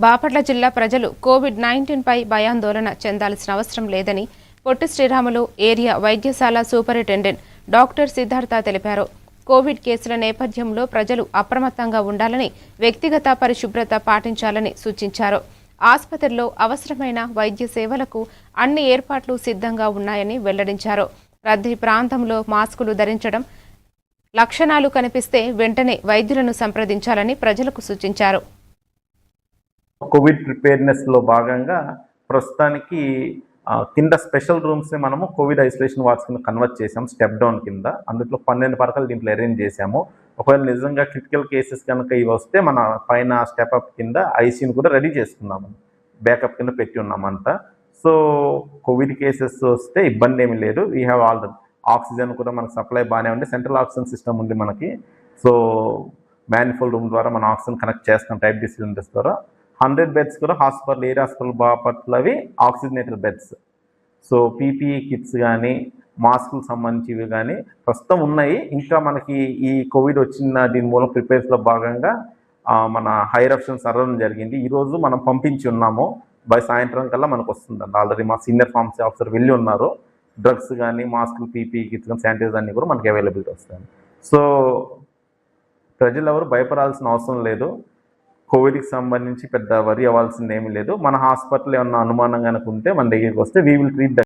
బాపట్ల జిల్లా ప్రజలు కోవిడ్-19 పై భయాందోళన చెందాల్సిన అవసరం లేదని పొట్టి శ్రీరాములు ఏరియా వైద్యశాల సూపరింటెండెంట్ డాక్టర్ సిద్ధార్థ తెలిపారు. కోవిడ్ కేసుల నేపథ్యంలో ప్రజలు అప్రమత్తంగా ఉండాలని, వ్యక్తిగత పరిశుభ్రత పాటించాలని సూచించారు. ఆసుపత్రిలో అవసరమైన వైద్య సేవలకు అన్ని ఏర్పాట్లు సిద్ధంగా ఉన్నాయని వెల్లడించారు. రద్దీ ప్రాంతంలో మాస్కులు ధరించడం, లక్షణాలు కనిపిస్తే వెంటనే వైద్యులను సంప్రదించాలని ప్రజలకు సూచించారు. కోవిడ్ ప్రిపేర్నెస్లో భాగంగా ప్రస్తుతానికి కింద స్పెషల్ రూమ్స్ని మనము కోవిడ్ ఐసోలేషన్ వార్డ్స్ కింద కన్వర్ట్ చేసాము. స్టెప్ డౌన్ కింద అందులో 12 పడకలు దీంట్లో అరేంజ్ చేశాము. ఒకవేళ నిజంగా క్రిటికల్ కేసెస్ కనుక ఇవి వస్తే మన పైన స్టెప్ అప్ కింద ఐసీయూని కూడా రెడీ చేసుకున్నాము, బ్యాకప్ కింద పెట్టి ఉన్నామంతా. సో కోవిడ్ కేసెస్ వస్తే ఇబ్బంది ఏమీ లేదు. We have all the oxygen కూడా మనకు సప్లై బాగానే ఉంది. సెంట్రల్ ఆక్సిజన్ సిస్టమ్ ఉంది మనకి. సో మ్యానిఫోల్డ్ రూమ్ ద్వారా మనం ఆక్సిజన్ కనెక్ట్ చేస్తాం టైప్ డి సిలిండర్స్ ద్వారా. 100 బెడ్స్ కూడా హాస్పిటల్, ఏరియా హాస్పిటల్ బాపట్లవి oxygenator beds. So PPE kits కానీ, మాస్కులకు సంబంధించివి కానీ ప్రస్తుతం ఉన్నాయి. ఇంకా మనకి ఈ కోవిడ్ వచ్చిన దీని మూలం ప్రిపేర్స్లో భాగంగా మన హైయర్ ఆప్షన్స్ అరవడం జరిగింది. ఈరోజు మనం పంపించి ఉన్నాము. బై సాయంత్రం కల్లా మనకు వస్తుందండి. ఆల్రెడీ మా సీనియర్ ఫార్మసీ ఆఫీసర్ వెళ్ళి ఉన్నారు. డ్రగ్స్ కానీ, మాస్కులు, పీపీఈ కిట్స్ కానీ, శానిటైజర్ అన్నీ కూడా మనకి అవైలబిలిటీ వస్తాయి. సో ప్రజలు ఎవరు భయపడాల్సిన అవసరం లేదు. కోవిడ్కి సంబంధించి పెద్ద వరి అవ్వాల్సింది ఏమీ లేదు. మన హాస్పిటల్ ఏమన్నా అనుమానం కనుక ఉంటే మన దగ్గరికి వస్తే వీ విల్ ట్రీట్